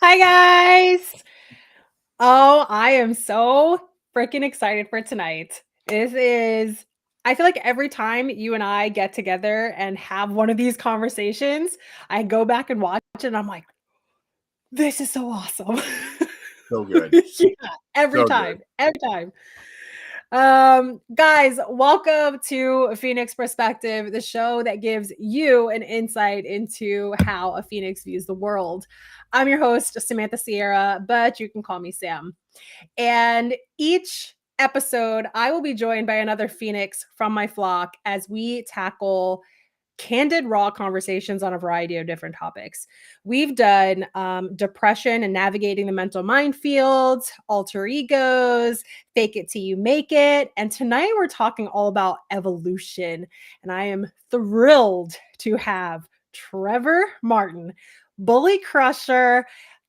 Hi, guys. Oh, I am so freaking excited for tonight. I feel like every time you and I get together and have one of these conversations, I go back and watch it and I'm like, this is so awesome. So good. Yeah, every So good. time, every time. Guys, welcome to Phoenix Perspective, the show that gives you an insight into how a Phoenix views the world. I'm your host, Samantha Sierra, but you can call me Sam. And each episode, I will be joined by another Phoenix from my flock as we tackle candid, raw conversations on a variety of different topics. We've done depression and navigating the mental minefields, alter egos, fake it till you make it. And tonight we're talking all about evolution. And I am thrilled to have Trevor Martin, bully crusher,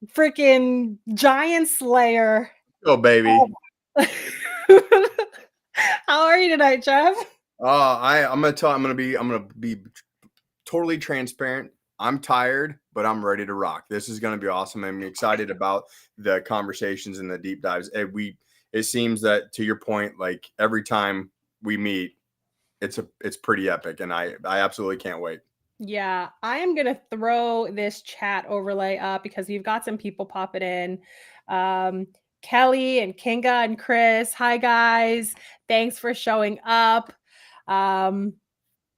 freaking giant slayer. Oh, baby. Oh. How are you tonight, Trev? I'm gonna be totally transparent. I'm tired, but I'm ready to rock. This is gonna be awesome. I'm excited about the conversations and the deep dives. It seems that, to your point, like every time we meet, it's pretty epic, and I absolutely can't wait. Yeah, I am going to throw this chat overlay up because we've got some people popping in. Um, Kelly and Kinga and Chris. Hi, guys. Thanks for showing up. Um,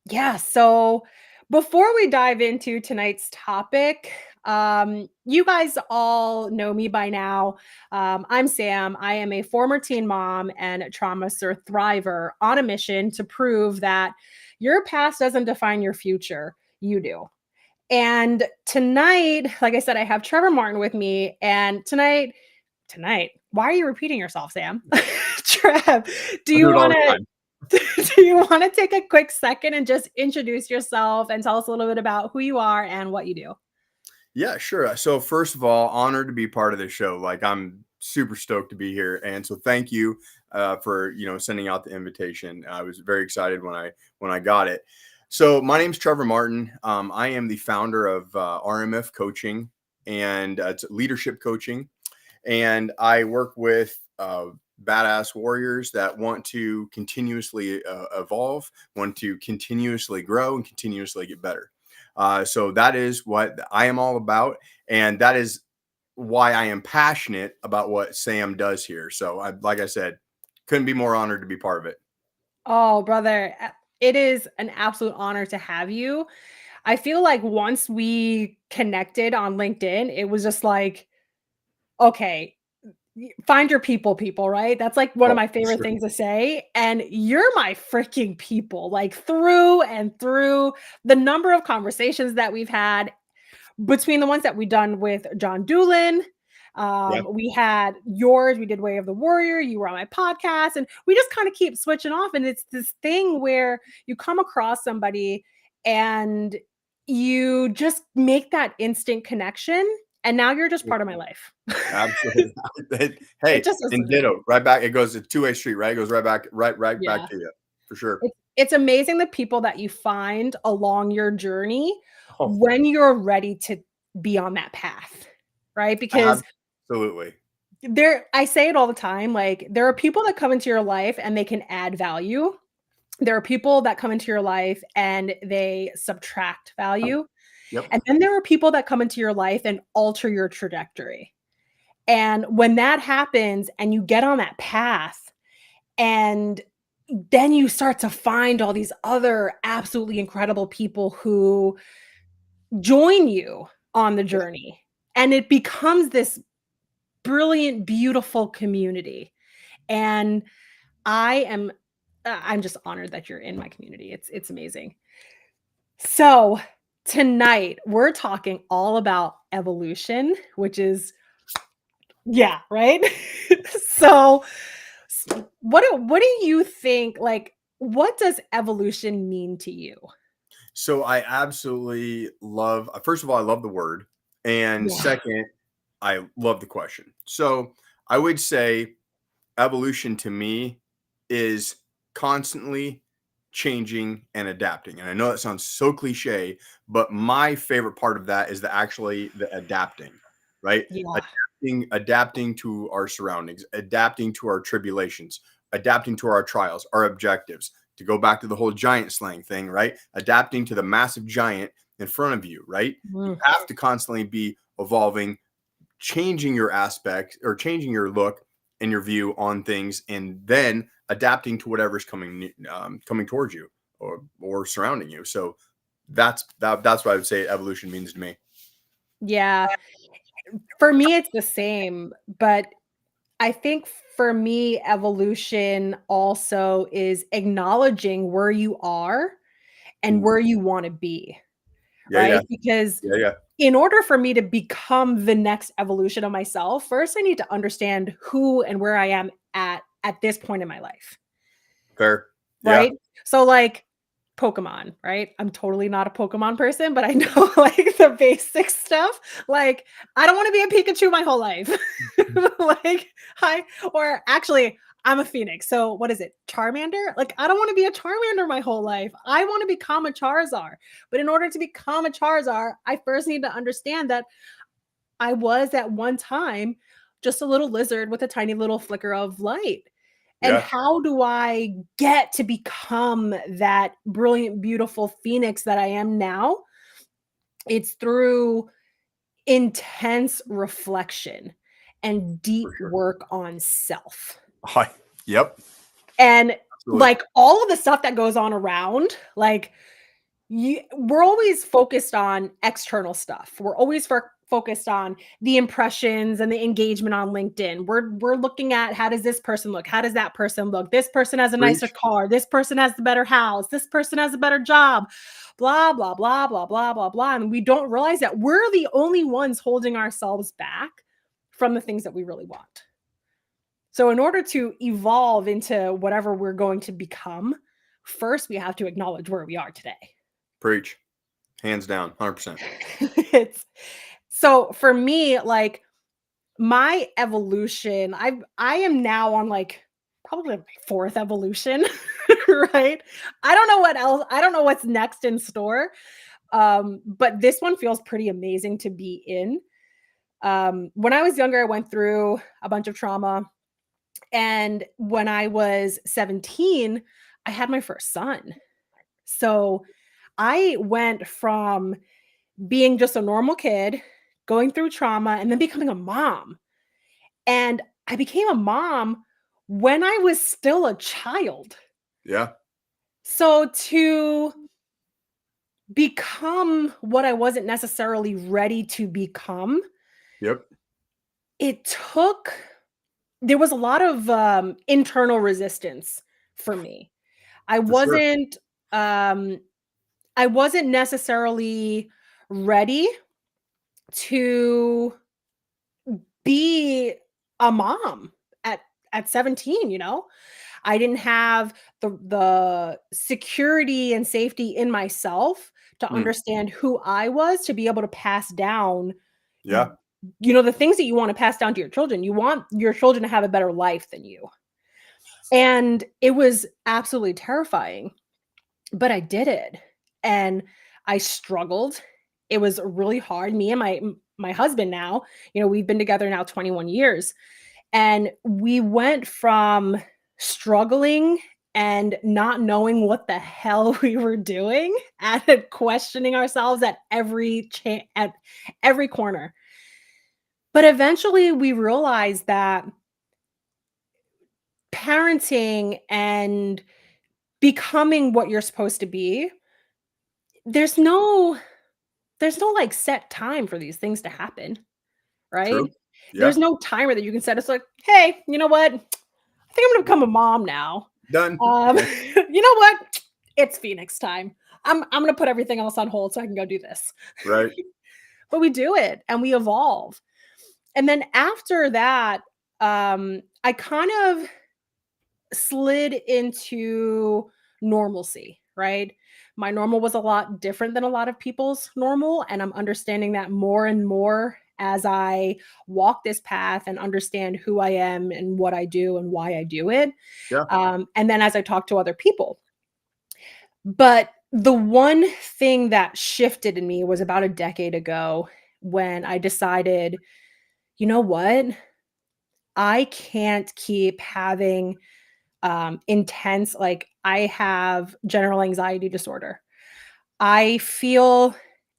yeah, so before we dive into tonight's topic, you guys all know me by now. I'm Sam. I am a former teen mom and trauma thriver on a mission to prove that your past doesn't define your future. You do. And tonight, like I said, I have Trevor Martin with me. And tonight, why are you repeating yourself, Sam? Trev, do I you do it all want the to time. do you want to take a quick second and just introduce yourself and tell us a little bit about who you are and what you do? Yeah, sure. So first of all, honored to be part of this show. Like I'm super stoked to be here, and so thank you for sending out the invitation. I was very excited when I got it. So my name's Trevor Martin. I am the founder of RMF Coaching and it's leadership coaching, and I work with badass warriors that want to continuously evolve, want to continuously grow, and continuously get better. So that is what I am all about, and that is why I am passionate about what Sam does here. So, like I said, couldn't be more honored to be part of it. Oh, brother, it is an absolute honor to have you. I feel like once we connected on LinkedIn, it was just like, okay, find your people, right? That's like one of Oh, my for favorite sure. things to say. And you're my freaking people, like through and through. The number of conversations that we've had between the ones that we've done with John Doolin. Yeah. We had yours, we did Way of the Warrior, you were on my podcast, and we just kind of keep switching off. And it's this thing where you come across somebody and you just make that instant connection. And now you're just part of my life. Absolutely. It Hey, just is and amazing. ditto. Right back. It goes a two-way street, right? It goes right back Yeah. to you for sure. It's amazing the people that you find along your journey Oh, when you're ready to be on that path, right? Because absolutely. I say it all the time, like, there are people that come into your life and they can add value. There are people that come into your life and they subtract value. Yep. And then there are people that come into your life and alter your trajectory. And when that happens and you get on that path and then you start to find all these other absolutely incredible people who join you on the journey, and it becomes this brilliant, beautiful community. And I'm just honored that you're in my community. It's amazing. So, tonight we're talking all about evolution, which is yeah, right? So, what do you think, like, what does evolution mean to you? So I absolutely love, first of all, I love the word. And Yeah. second, I love the question. So I would say evolution to me is constantly changing and adapting. And I know that sounds so cliche, but my favorite part of that is actually the adapting. right? Yeah. Adapting to our surroundings, adapting to our tribulations, adapting to our trials, our objectives. To go back to the whole giant slang thing, right? Adapting to the massive giant in front of you, right? You Mm. have to constantly be evolving, changing your aspect or changing your look and your view on things, and then adapting to whatever's coming towards you or surrounding you. So that's what I would say evolution means to me. Yeah. For me, it's the same, but I think for me, evolution also is acknowledging where you are and Ooh, where you want to be, yeah, yeah, right? Because yeah, yeah. in order for me to become the next evolution of myself, first I need to understand who and where I am at this point in my life. Fair. Yeah. Right? So, like, Pokemon, right? I'm totally not a Pokemon person, but I know, like, the basic stuff. Like, I don't wanna be a Pikachu my whole life. Like, I or actually, I'm a Phoenix, so what is it? Charmander? Like, I don't wanna be a Charmander my whole life. I wanna become a Charizard, but in order to become a Charizard, I first need to understand that I was at one time just a little lizard with a tiny little flicker of light. And Yeah. how do I get to become that brilliant, beautiful phoenix that I am now? It's through intense reflection and For deep sure. work on self. Hi. Yep. And Absolutely. like all of the stuff that goes on around, like we're always focused on external stuff. We're always focused on the impressions and the engagement on LinkedIn. We're looking at how does this person look? How does that person look? This person has a nicer Preach. car. This person has the better house. This person has a better job. Blah blah blah blah blah blah blah. And we don't realize that we're the only ones holding ourselves back from the things that we really want. So in order to evolve into whatever we're going to become, first we have to acknowledge where we are today. Preach. Hands down. 100%. It's so for me, like my evolution, I am now on like probably my fourth evolution, right? I don't know what else, I don't know what's next in store. But this one feels pretty amazing to be in. When I was younger, I went through a bunch of trauma. And when I was 17, I had my first son. So I went from being just a normal kid, going through trauma, and then becoming a mom. And I became a mom when I was still a child. Yeah. So to become what I wasn't necessarily ready to become, Yep. it took, there was a lot of internal resistance for me. I For sure. wasn't, um, I wasn't necessarily ready to be a mom at 17, you know? I didn't have the security and safety in myself to Mm. understand who I was to be able to pass down, Yeah. you know, the things that you want to pass down to your children. You want your children to have a better life than you. And it was absolutely terrifying, but I did it. And I struggled. It was really hard. Me and my husband now, you know, we've been together now 21 years. And we went from struggling and not knowing what the hell we were doing and questioning ourselves at every corner. But eventually we realized that parenting and becoming what you're supposed to be, there's no like set time for these things to happen, right? True. There's Yeah. no timer that you can set. It's like, "Hey, you know what? I think I'm gonna become a mom now. Done. Um, Yeah. you know what? It's Phoenix time. I'm gonna put everything else on hold so I can go do this." Right. But we do it and we evolve. And then after that, I kind of slid into normalcy, right? My normal was a lot different than a lot of people's normal, and I'm understanding that more and more as I walk this path and understand who I am and what I do and why I do it. Yeah. And then as I talk to other people. But the one thing that shifted in me was about a decade ago when I decided you know what? I can't keep having intense, like, I have general anxiety disorder. I feel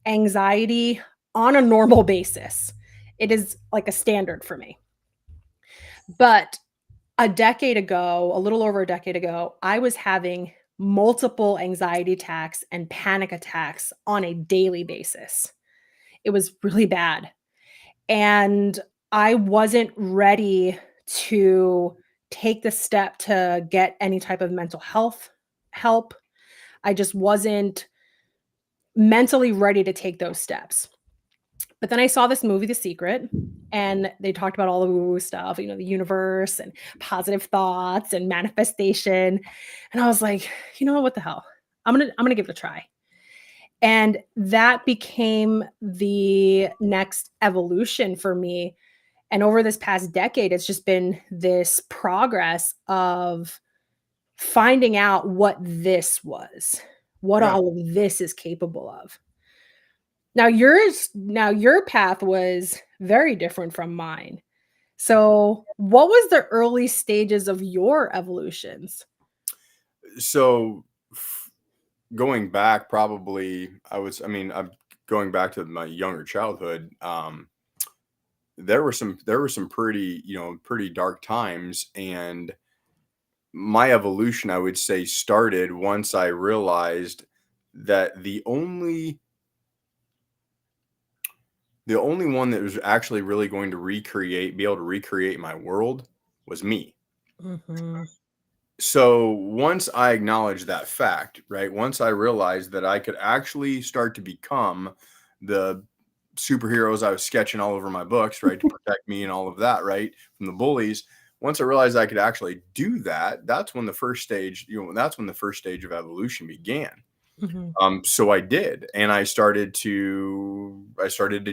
anxiety on a normal basis. It is like a standard for me. But a decade ago, a little over a decade ago, I was having multiple anxiety attacks and panic attacks on a daily basis. It was really bad. And I wasn't ready to take the step to get any type of mental health help. I just wasn't mentally ready to take those steps. But then I saw this movie, The Secret, and they talked about all the woo-woo stuff, the universe and positive thoughts and manifestation. And I was like, you know what the hell? I'm gonna give it a try. And that became the next evolution for me. And over this past decade, it's just been this progress of finding out what this was, what Yeah. all of this is capable of. Now your path was very different from mine. So, what was the early stages of your evolutions? So f- going back, probably, I'm going back to my younger childhood. There were some pretty, pretty dark times, and my evolution, I would say, started once I realized that the only one that was actually really going to be able to recreate my world was me. Mhm, So once I acknowledged that fact, right? Once I realized that I could actually start to become the superheroes I was sketching all over my books, right, to protect me and all of that, right, from the bullies. Once I realized I could actually do that, that's when the first stage of evolution began. mhm, So I did, and I started to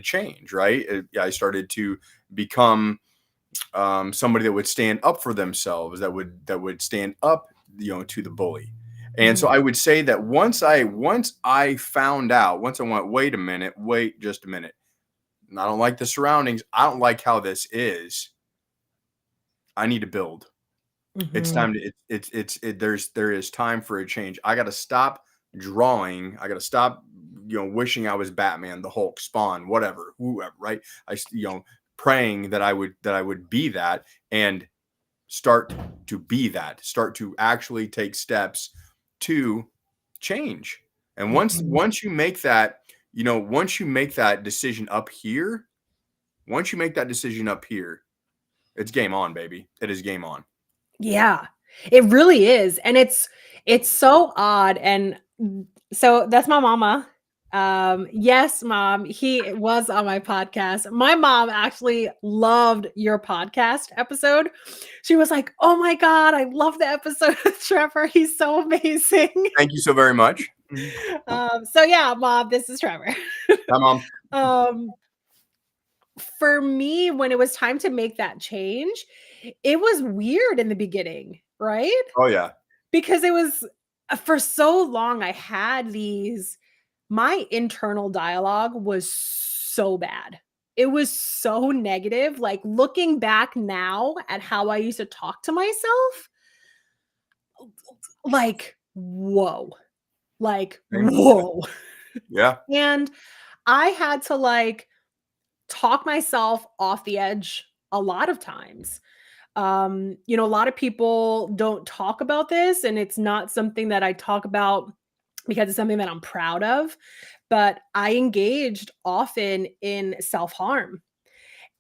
change, right? I started to become somebody that would stand up for themselves, that would stand up, to the bully. And mhm, so I would say that once I found out, once I went, wait just a minute. I don't like the surroundings. I don't like how this is. I need to build. It's mhm, time to there is time for a change. I got to stop drawing. I got to stop, wishing I was Batman, the Hulk, Spawn, whatever, whoever, right? Praying that I would be that, and start to be that. Start to actually take steps to change. And once mhm. once you make that, once you make that decision up here, once you make that decision up here, it's game on, baby. It is game on. Yeah, it really is, and it's so odd, and so that's my mama. Yes, mom, he was on my podcast. My mom actually loved your podcast episode. She was like, "Oh my god, I love the episode with Trevor. He's so amazing." Thank you so very much. Mhm. So yeah, mom, this is Trevor. Hi, mom. Um, for me, when it was time to make that change, it was weird in the beginning, right? Oh yeah. Because it was for so long I had these my internal dialogue was so bad. It was so negative. Like looking back now at how I used to talk to myself, like, whoa, like, Same. whoa. Yeah. And I had to like talk myself off the edge a lot of times. A lot of people don't talk about this, and it's not something that I talk about because it's something that I'm proud of, but I engaged often in self-harm.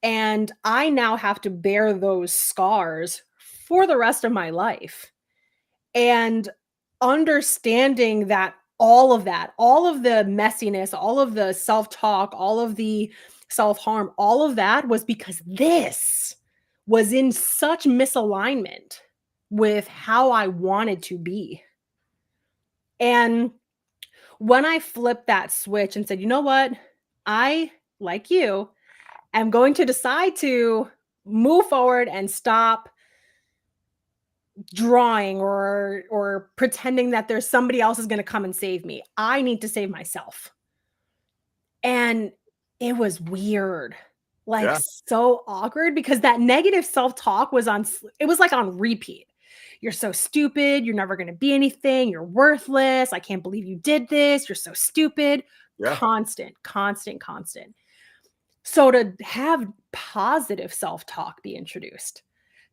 And I now have to bear those scars for the rest of my life. And understanding that, all of the messiness, all of the self-talk, all of the self-harm, all of that was because this was in such misalignment with how I wanted to be. And when I flipped that switch and said, "You know what? I, like you, am going to decide to move forward and stop drawing or pretending that there's somebody else is going to come and save me. I need to save myself." And it was weird. like Yeah. so awkward because that negative self-talk was it was like on repeat. You're so stupid, you're never going to be anything, you're worthless, I can't believe you did this, you're so stupid. Yeah. Constant, constant, constant. So to have positive self-talk be introduced,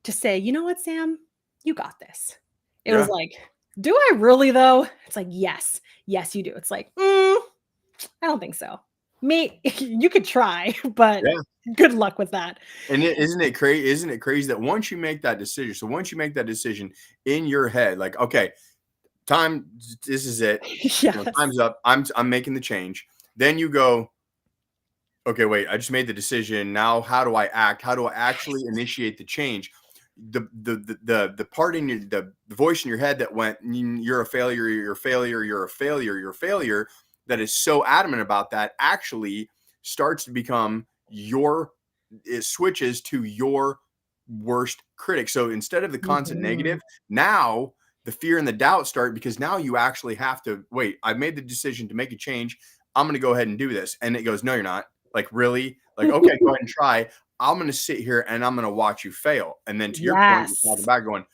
to say, "You know what, Sam? You got this." It was Yeah. like, "Do I really though?" It's like, "Yes. Yes, you do." It's like, I don't think so. Me, you could try, but Yeah. good luck with that." And isn't it crazy? Isn't it crazy that once you make that decision, so once you make that decision in your head, like, okay, time, this is it. Yes. Time's up. I'm making the change. Then you go, okay, wait, I just made the decision. Now, how do I act? How do I actually initiate the change? The part in the voice in your head that went, you're a failure, you're a failure, you're a failure, you're a failure, that is so adamant about that actually starts to become it switches to your worst critic. So instead of the constant Mhm. negative, now the fear and the doubt start, because now you actually have to wait. I've made the decision to make a change. I'm going to go ahead and do this. And it goes, no, you're not. Like, really? Like, okay, go ahead and try. I'm going to sit here and I'm going to watch you fail. And then to your point, you talk Yes. about going,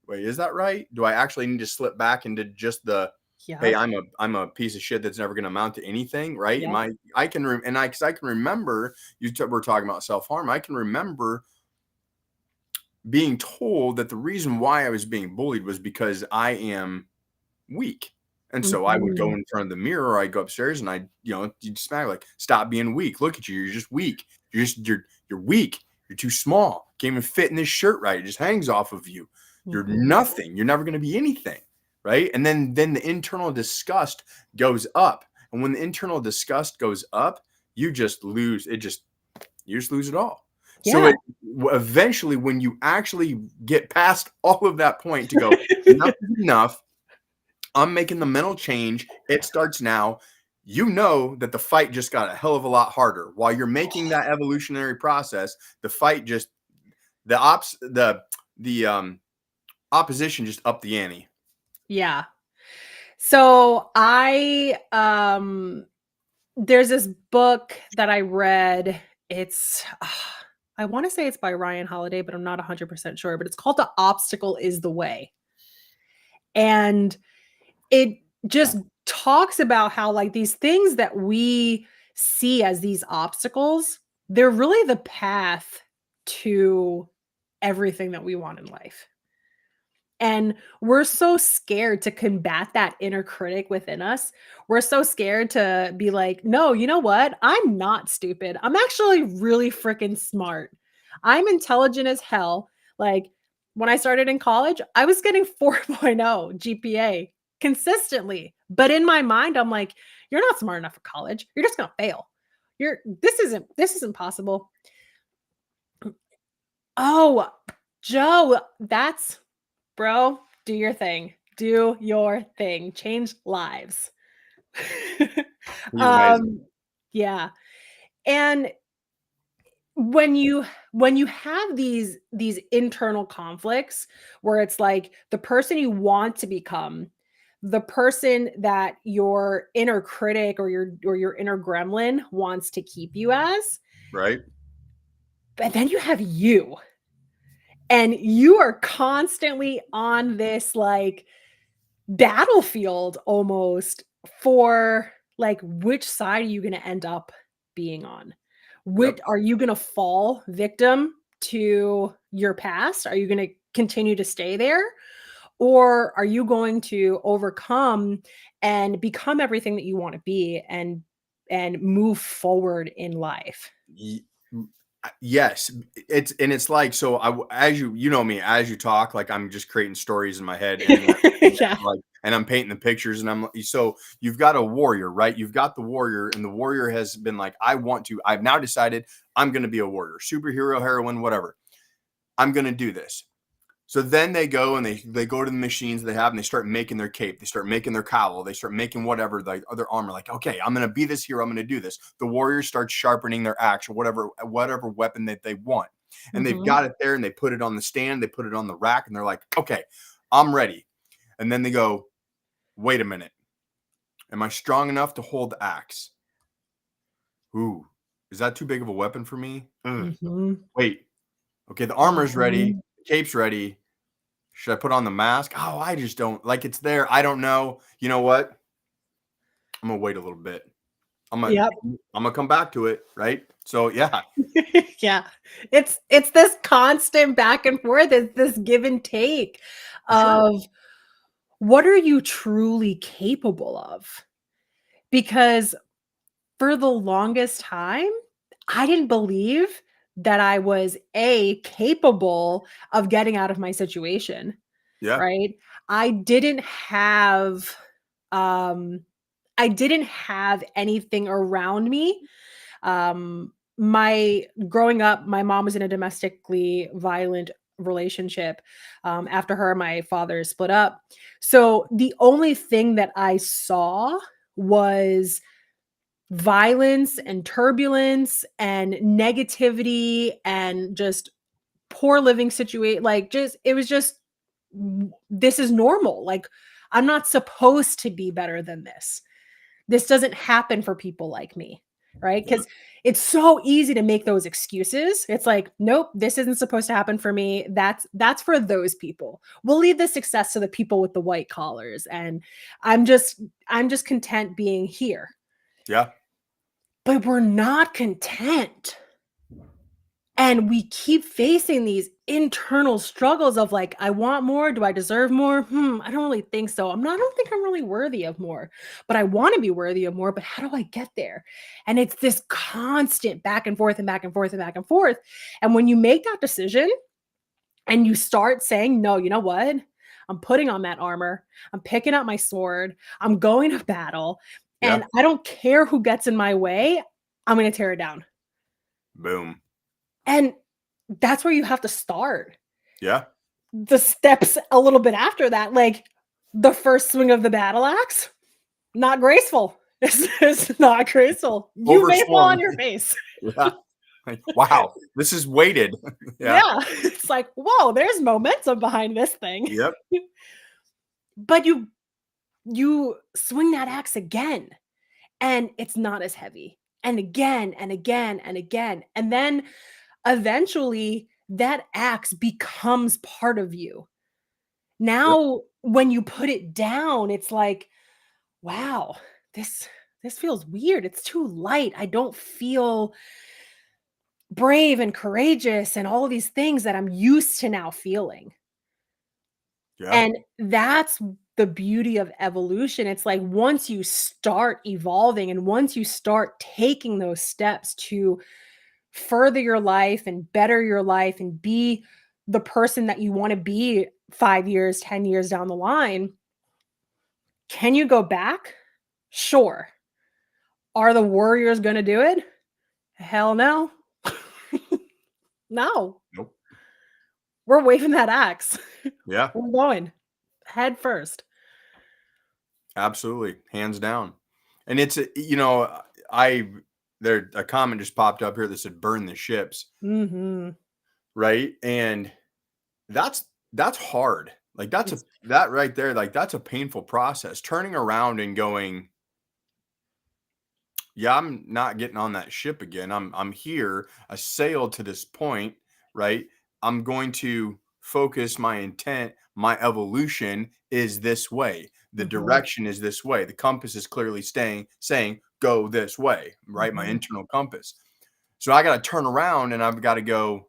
wait, is that right? Do I actually need to slip back into just the, hey, Yep. I'm a piece of shit that's never going to amount to anything, right? Yep. I can, because I can remember, we're talking about self harm. I can remember being told that the reason why I was being bullied was because I am weak. And so I would go Mhm. in front of the mirror, or I'd go upstairs and you'd smack, like, stop being weak. Look at you. You're just weak. You're weak. You're too small. Can't even fit in this shirt right. It just hangs off of you. You're Mhm. nothing. You're never going to be anything. Right. And then the internal disgust goes up. And when the internal disgust goes up, you just lose it. You just lose it all. So Yeah. eventually, when you actually get past all of that point to go, enough is enough, I'm making the mental change. It starts now. You know that the fight just got a hell of a lot harder. While you're making that evolutionary process, the fight just the opposition just upped the ante. Yeah. So there's this book that I read. It's I want to say it's by Ryan Holiday, but I'm not 100% sure, but it's called The Obstacle is the Way. And it just talks about how like these things that we see as these obstacles, they're really the path to everything that we want in life. And we're so scared to combat that inner critic within us. We're so scared to be like, no, you know what? I'm not stupid. I'm actually really freaking smart. I'm intelligent as hell. Like when I started in college, I was getting 4.0 GPA consistently. But in my mind, I'm like, you're not smart enough for college. You're just going to fail. This isn't possible. Oh, Joe, that's bro, do your thing. Do your thing. Change lives. He's amazing. um, yeah. And when you have these internal conflicts where it's like the person you want to become, the person that your inner critic or your inner gremlin wants to keep you as, Right? but then you have you. And you are constantly on this like battlefield almost for like which side are you going to end up being on? Which Yep. are you going to fall victim to your past? Are you going to continue to stay there? Or are you going to overcome and become everything that you want to be and move forward in life? Ye- Yes, it's like, so as you know me, as you talk, like, I'm just creating stories in my head, and Yeah. like, and I'm painting the pictures, and so you've got a warrior, right? You've got the warrior, and the warrior has been like, I've now decided I'm going to be a warrior, superhero, heroine, whatever. I'm going to do this. So then they go and they go to the machines they have, and they start making their cape. They start making their cowl. They start making whatever, like other armor. Like, okay, I'm gonna be this hero. I'm gonna do this. The warriors start sharpening their axe or whatever weapon that they want, and they've Mhm. got it there, and they put it on the stand. They put it on the rack, and they're like, okay, I'm ready. And then they go, wait a minute, am I strong enough to hold the axe? Ooh. Is that too big of a weapon for me? Ugh. Mm-hmm. Wait. Okay, the armor's ready. Mm-hmm. The cape's ready. Should I put on the mask? Oh, I just don't like it's there. I don't know. You know what? I'm gonna wait a little bit. I'm gonna Yep. I'm gonna come back to it, right? So yeah, Yeah. It's this constant back and forth. It's this give and take for sure. of what are you truly capable of? Because for the longest time, I didn't believe that I was capable of getting out of my situation, Yeah, right? I didn't have um I didn't have anything around me. My growing up, my mom was in a domestically violent relationship. After her, my father split up. So the only thing that I saw was violence and turbulence and negativity and just poor living situation. Like, just it was just this is normal. Like, I'm not supposed to be better than this. This doesn't happen for people like me, right? yeah, Because it's so easy to make those excuses. It's like, nope, this isn't supposed to happen for me. That's for those people. We'll leave the success to the people with the white collars. And I'm just content being here. yeah, But we're not content. And we keep facing these internal struggles of like, I want more. Do I deserve more? I don't really think so. I don't think I'm really worthy of more, but I want to be worthy of more. But how do I get there? And it's this constant back and forth and back and forth and back and forth. And when you make that decision and you start saying, no, you know what? I'm putting on that armor. I'm picking up my sword. I'm going to battle. yeah. And I don't care who gets in my way. I'm going to tear it down. Boom. And that's where you have to start. Yeah, The steps a little bit after that, like the first swing of the battle axe, not graceful. It's not graceful. You may fall on overswung. your face. Yeah. Like, wow, this is weighted. Yeah. Yeah. It's like, whoa, there's momentum behind this thing. Yep. But you swing that axe again and it's not as heavy. And again and again and again. And then eventually that axe becomes part of you. Yep. Now, when you put it down, it's like, wow, this this feels weird. It's too light. I don't feel brave and courageous and all of these things that I'm used to now feeling. Yeah. And that's the beauty of evolution. It's like once you start evolving and once you start taking those steps to further your life and better your life and be the person that you want to be 5 years, 10 years down the line, can you go back? Sure. Are the Warriors going to do it? Hell no. No. Nope. We're waving that axe. Yeah. We're going head first. Absolutely, hands down. And it's I there a comment just popped up here that said burn the ships, Mhm. right? And that's that's hard. Like that's a It's that right there, like that's a painful process. Turning around and going, yeah, I'm not getting on that ship again. I'm here. I sailed to this point, right? I'm going to focus my intent, my evolution is this way. The Mhm. direction is this way. The compass is clearly saying go this way, right? My Mhm. internal compass. So I got to turn around and I've got to go,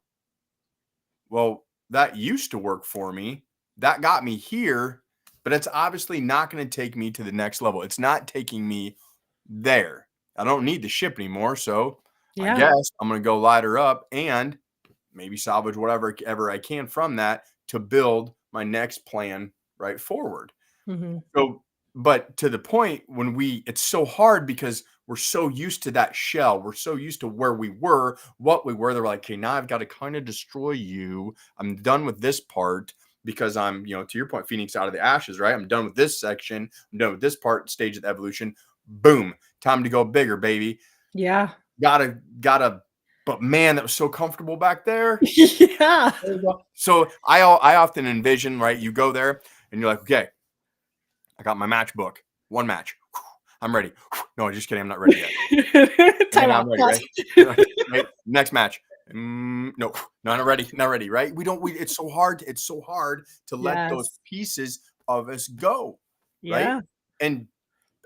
well, that used to work for me. That got me here, but it's obviously not going to take me to the next level. It's not taking me there. I don't need the ship anymore. So I Yeah. guess I'm going to go light her up and maybe salvage whatever ever I can from that to build my next plan right forward. Mhm. So, but to the point when it's so hard because we're so used to that shell. We're so used to where we were, what we were. They're like, okay, now I've got to kind of destroy you. I'm done with this part because I'm, to your point, Phoenix out of the ashes, right? I'm done with this section. I'm done with this stage of the evolution. Boom. Time to go bigger, baby. Yeah. Gotta, but man, that was so comfortable back there. Yeah. So I often envision, right? You go there and you're like, okay, I got my matchbook, one match. I'm ready. No, just kidding. I'm not ready yet. Time Okay, out. I'm ready, Pause. right? Right, next match. No, not ready, right? It's so hard. It's so hard to let those Yes. pieces of us go, right? Yeah. And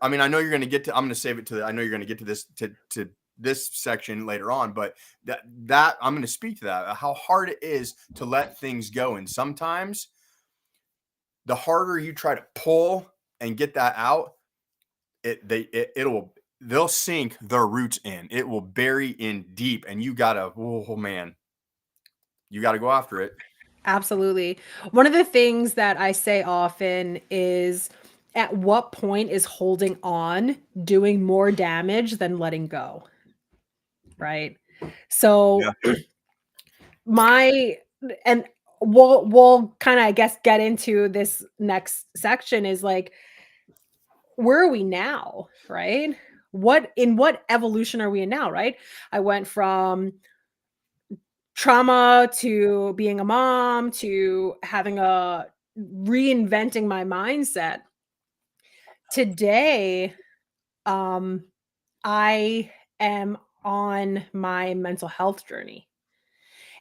I mean, I know you're going to get to. I'm going to save it to. I know you're going to get to this section later on, but that I'm going to speak to that. How hard it is to let things go, and sometimes the harder you try to pull and get that out, they'll sink their roots in. It will bury in deep, and you gotta, oh man, you gotta go after it. Absolutely. One of the things that I say often is, at what point is holding on doing more damage than letting go? Right? Yeah. So my and we'll kind of, I guess, get into this next section, is like, where are we now, right? What evolution are we in now, right? I went from trauma to being a mom to having a reinventing my mindset. Today, um, I am on my mental health journey.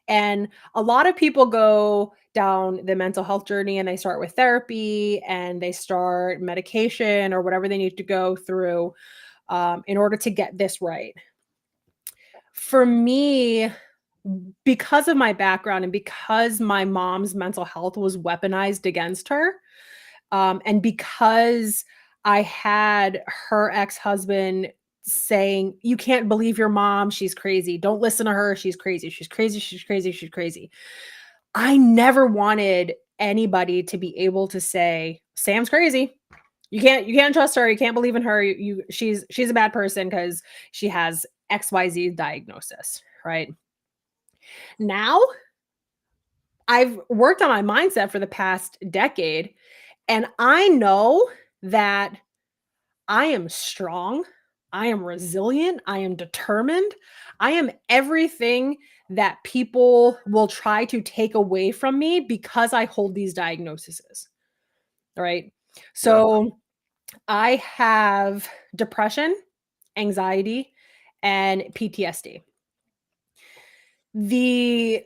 And a lot of people go down the mental health journey and they start with therapy and they start medication or whatever they need to go through in order to get this right. For me, because of my background and because my mom's mental health was weaponized against her, and because I had her ex-husband saying, "You can't believe your mom, she's crazy. Don't listen to her, she's crazy. She's crazy, she's crazy, she's crazy." I never wanted anybody to be able to say, "Sam's crazy. You can't trust her. You can't believe in her. She's a bad person because she has XYZ diagnosis," right? Now, I've worked on my mindset for the past decade, and I know that I am strong, I am resilient, I am determined, I am everything that people will try to take away from me because I hold these diagnoses, right? Yeah. So, I have depression, anxiety, and PTSD. The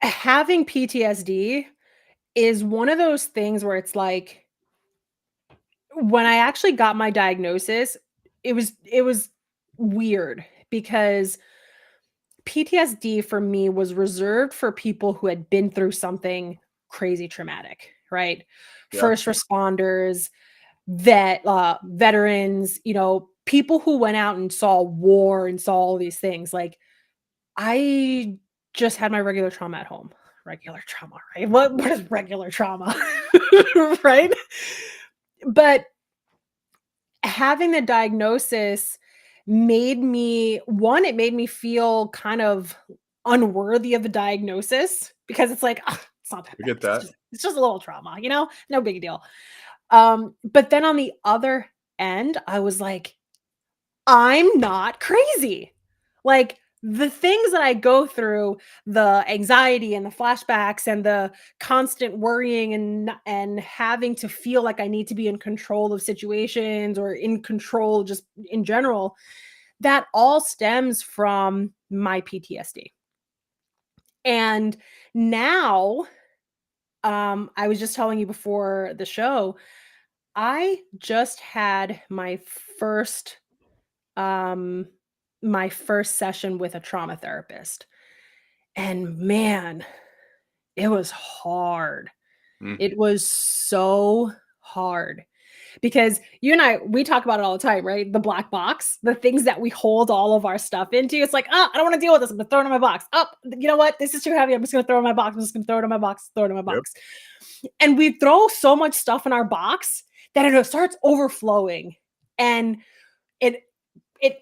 Having PTSD is one of those things where it's like, when I actually got my diagnosis, it was weird because PTSD for me was reserved for people who had been through something crazy traumatic, right? Yeah. First responders, veterans, people who went out and saw war and saw all these things. Like, I just had my regular trauma at home. Regular trauma, right? What is regular trauma? Right? But having the diagnosis it made me feel kind of unworthy of the diagnosis, because it's like, "Ugh, it's not that I bad. get that. It's just a little trauma, no big deal." But then on the other end, I was like, I'm not crazy. Like, the things that I go through, the anxiety and the flashbacks and the constant worrying and having to feel like I need to be in control of situations or in control just in general, that all stems from my PTSD. And now, I was just telling you before the show, I just had first um my first session with a trauma therapist. And man, it was hard. Mm. It was so hard because you and we talk about it all the time, right? The black box, the things that we hold all of our stuff into. It's like, oh, I don't want to deal with this. I'm gonna throw it in my box. Oh, you know what? This is too heavy. I'm just gonna throw it in my box. I'm just gonna throw it in my box, throw it in my Yep. box. And we throw so much stuff in our box that it starts overflowing. And it it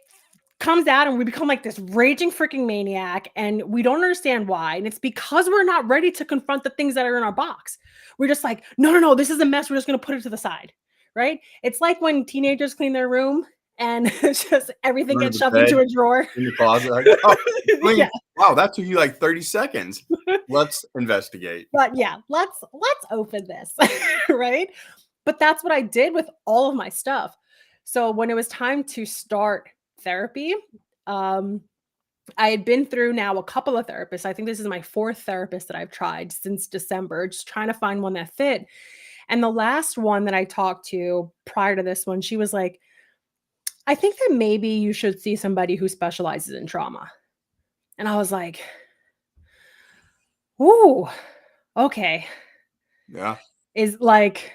comes out and we become like this raging freaking maniac, and we don't understand why. And it's because we're not ready to confront the things that are in our box. We're just like, no, no, no, this is a mess. We're just going to put it to the side. Right? It's like when teenagers clean their room and it's just everything Under gets the shoved bed, into a drawer. in the closet. Like, oh, Yeah. clean. Wow, that took you like 30 seconds. Let's investigate. But yeah, let's open this. Right? But that's what I did with all of my stuff. So when it was time to start therapy, um, I had been through now a couple of therapists. I think this is my fourth therapist that I've tried since December, just trying to find one that fit. And the last one that I talked to prior to this one, she was like, I think that maybe you should see somebody who specializes in trauma. And I was like, ooh, okay. Yeah. Is like,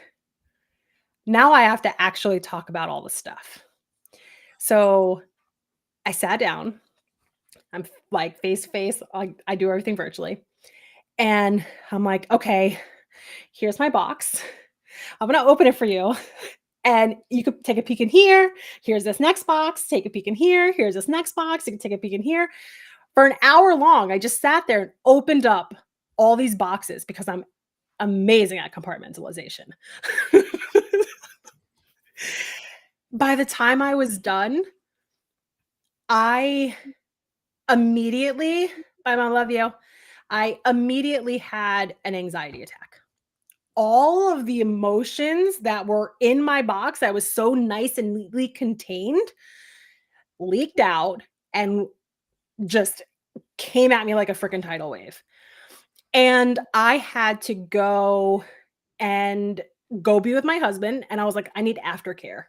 now I have to actually talk about all the stuff. So I sat down. I'm like face to face. I do everything virtually. And I'm like, okay, here's my box. I'm going to open it for you. And you could take a peek in here. Here's this next box. Take a peek in here. Here's this next box. You can take a peek in here. For an hour long, I just sat there and opened up all these boxes because I'm amazing at compartmentalization. By the time I was done, I immediately, I love you. I immediately had an anxiety attack. All of the emotions that were in my box that was so nice and neatly contained leaked out and just came at me like a freaking tidal wave. And I had to and go be with my husband. And I was like, I need aftercare.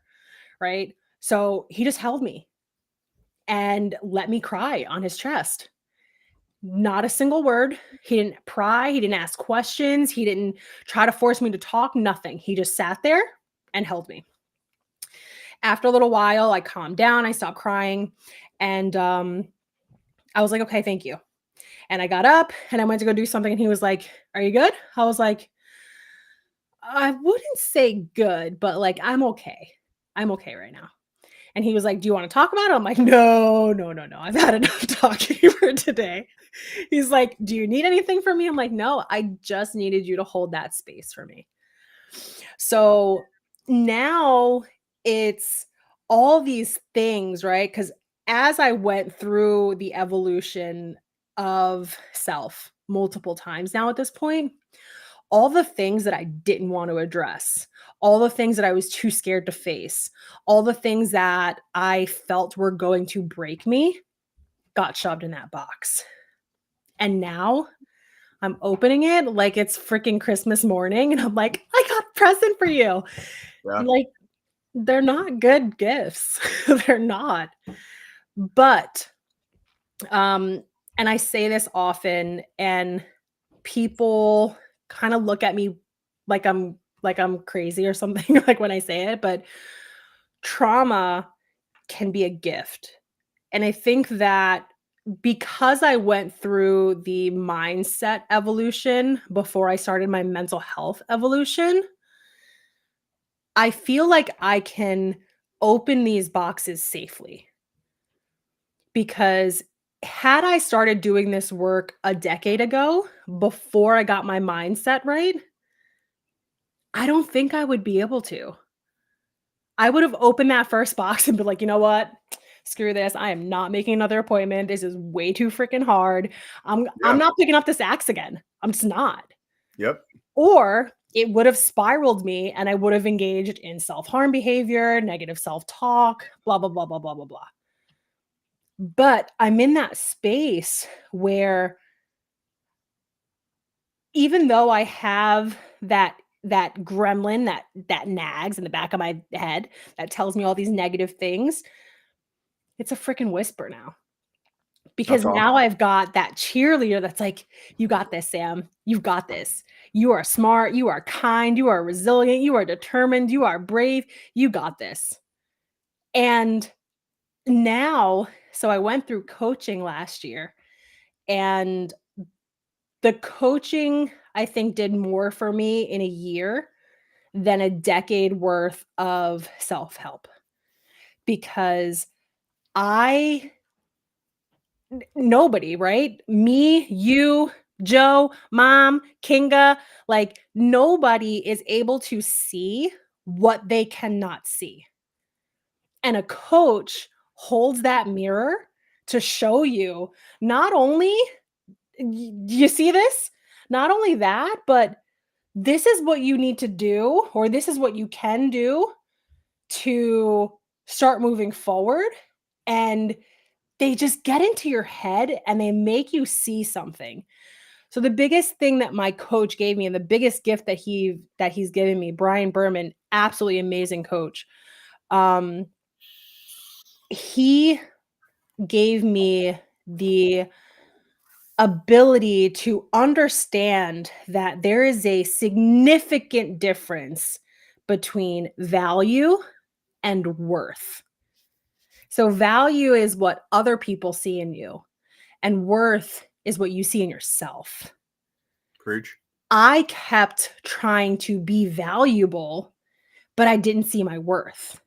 Right. So he just held me and let me cry on his chest. Not a single word. He didn't pry. He didn't ask questions. He didn't try to force me to talk. Nothing. He just sat there and held me. After a little while, I calmed down. I stopped crying. And I was like, okay, thank you. And I got up and I went to go do something. And he was like, are you good? I was like, I wouldn't say good, but like, I'm okay. I'm okay right now. And he was like, do you want to talk about it? I'm like, no, no, no, no. I've had enough talking for today. He's like, do you need anything from me? I'm like, no, I just needed you to hold that space for me. So now it's all these things, right? Because as I went through the evolution of self multiple times now at this point, all the things that I didn't want to address, all the things that I was too scared to face, all the things that I felt were going to break me got shoved in that box. And now I'm opening it like it's freaking Christmas morning. And I'm like, I got a present for you. Yeah. Like, they're not good gifts. They're not. But, and I say this often, and people kind of look at me like I'm crazy or something like when I say it, but trauma can be a gift. And I think that because I went through the mindset evolution before I started my mental health evolution, I feel like I can open these boxes safely. Because had I started doing this work a decade ago, before I got my mindset right, I don't think I would be able to. I would have opened that first box and been like, "You know what? Screw this. I am not making another appointment. This is way too freaking hard. I'm Yeah. not picking up this axe again. I'm just not." Yep. Or it would have spiraled me and I would have engaged in self-harm behavior, negative self-talk, blah, blah, blah, blah, blah, blah, blah. But I'm in that space where even though I have that gremlin that nags in the back of my head that tells me all these negative things, it's a freaking whisper now. Because That's now awesome. I've got that cheerleader that's like, "You got this, Sam. You've got this. You are smart, you are kind, you are resilient, you are determined, you are brave. You got this." And now, so I went through coaching last year, and the coaching, I think, did more for me in a year than a decade worth of self-help, because I nobody, right? Me, you, Joe, mom, Kinga, like nobody is able to see what they cannot see. And a coach holds that mirror to show you not only, you see this? Not only that, but this is what you need to do, or this is what you can do to start moving forward. And they just get into your head and they make you see something. So the biggest thing that my coach gave me, and the biggest gift that he's given me, Brian Berman, absolutely amazing coach. Um, he gave me the ability to understand that there is a significant difference between value and worth. So, value is what other people see in you, and worth is what you see in yourself. Preach. I kept trying to be valuable, but I didn't see my worth.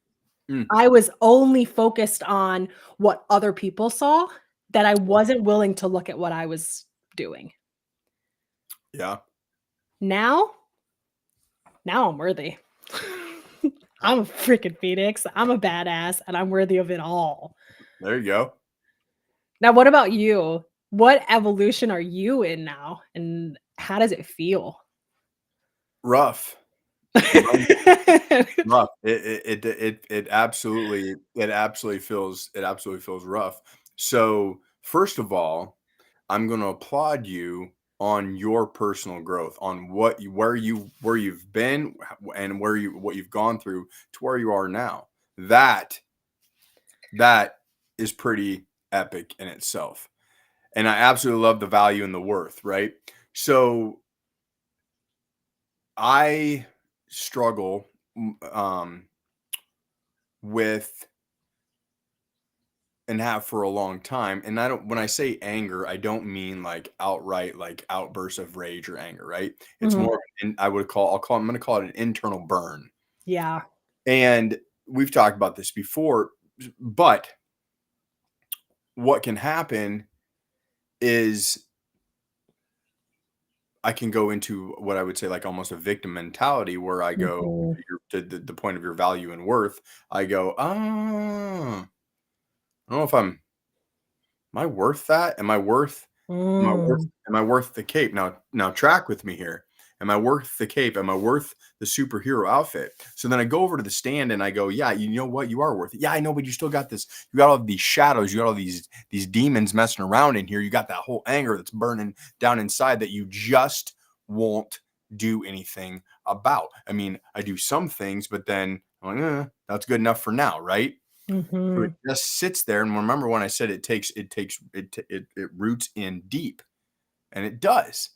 Mm, I was only focused on what other people saw, that I wasn't willing to look at what I was doing. yeah. Now, now I'm worthy. I'm a freaking phoenix. I'm a badass and I'm worthy of it all. There you go. Now, what about you? What evolution are you in now? And how does it feel? Rough. Rough. It absolutely feels rough. So first of all, I'm going to applaud you on your personal growth, on where you've been and what you've gone through to where you are now. That is pretty epic in itself. And I absolutely love the value and the worth, right? So I struggle with and have for a long time. And I don't, when I say anger, I don't mean like outright like outbursts of rage or anger, right? It's Mhm. more, and I'm going to call it an internal burn. Yeah. And we've talked about this before, but what can happen is I can go into what I would say like almost a victim mentality where I go Mhm. to the point of your value and worth. I go, I don't know if am I worth that? Mm. Am I worth the cape? Now track with me here. Am I worth the cape? Am I worth the superhero outfit? So then I go over to the stand and I go, yeah, you know what? You are worth it. Yeah, I know, but you still got this. You got all these shadows. You got all these demons messing around in here. You got that whole anger that's burning down inside that you just won't do anything about. I mean, I do some things, but then I'm like, that's good enough for now, right? So it Mhm. just sits there. And remember when I said it roots in deep, and it does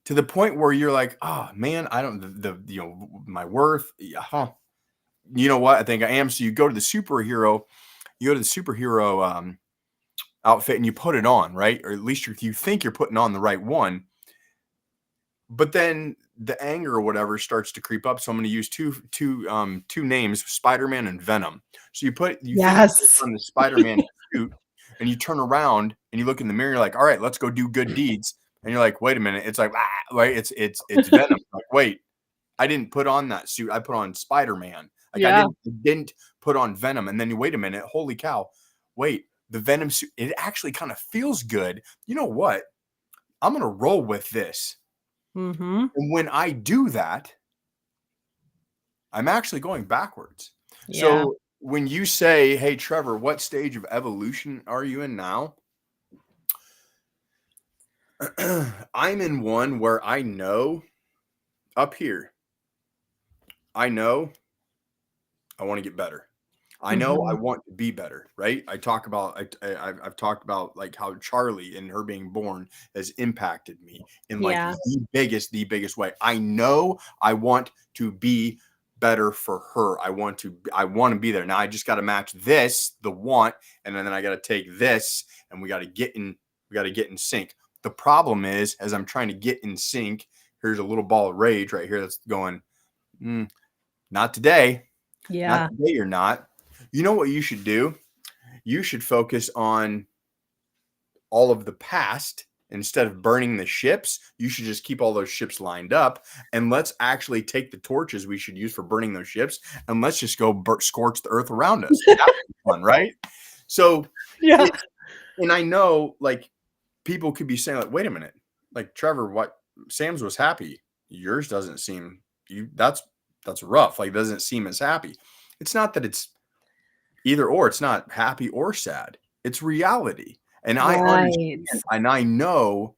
to the point where you're like, oh man, I don't my worth. Huh. You know what? I think I am. So you go to the superhero outfit and you put it on, right? Or at least you think you're putting on the right one. But then the anger or whatever starts to creep up. So I'm going to use two names, Spider-Man and Venom. So you think you put Yes. on the Spider-Man suit and you turn around and you look in the mirror, you're like, all right, let's go do good deeds. And you're like, wait a minute. It's like, right. It's Venom. Like, wait, I didn't put on that suit. I put on Spider-Man. Like Yeah. I didn't put on Venom. And then you wait a minute. Holy cow. Wait, the Venom suit, it actually kind of feels good. You know what? I'm going to roll with this. Mhm. And when I do that, I'm actually going backwards. Yeah. So when you say, hey, Trevor, what stage of evolution are you in now? I'm in one where I know up here, I know I want to get better. I know I Mhm. want to be better, right? I've talked about like how Charlie and her being born has impacted me in like Yeah. the biggest way. I know I want to be better for her. I want to be there. Now I just got to match this, the want, and then I got to take this and we got to get in sync. The problem is as I'm trying to get in sync, here's a little ball of rage right here that's going, not today. Not Yeah. today, you're not. You know what you should do? You should focus on all of the past instead of burning the ships. You should just keep all those ships lined up and let's actually take the torches we should use for burning those ships and let's just go scorch the earth around us. That would be fun, right? So, Yeah. it's, and I know like people could be saying, like, wait a minute, like Trevor, what Sam's was happy. yours doesn't seem that's rough. Like, it doesn't seem as happy. It's not that it's either or. It's not happy or sad. It's reality. And I Right. understand and I know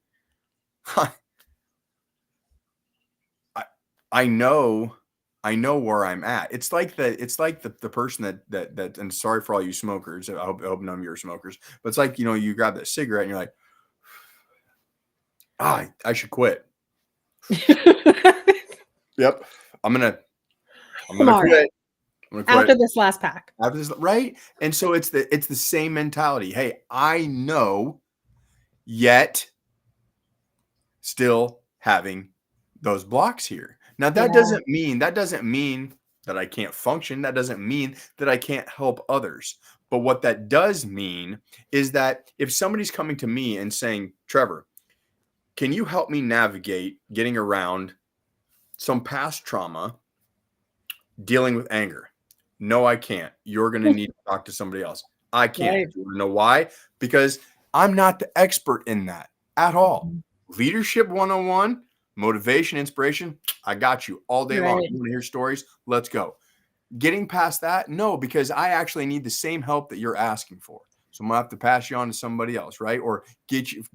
I, I know where I'm at. It's like the person that and sorry for all you smokers. I hope none of you are smokers, but it's like, you grab that cigarette and you're like, I should quit. Yep. I'm gonna Tomorrow, quit. I'm gonna quit after this last pack. after this, right? And so it's the same mentality. Hey, I know, yet still having those blocks here. Now Yeah. that doesn't mean that I can't function. That doesn't mean that I can't help others. But what that does mean is that if somebody's coming to me and saying, Trevor, can you help me navigate getting around some past trauma, dealing with anger? No, I can't. You're going to need to talk to somebody else. I can't. Right. You know why? Because I'm not the expert in that at all. Mhm. Leadership 101, motivation, inspiration, I got you all day long. Right. You want to hear stories? Let's go. Getting past that? No, because I actually need the same help that you're asking for. So I'm going to have to pass you on to somebody else, right? Or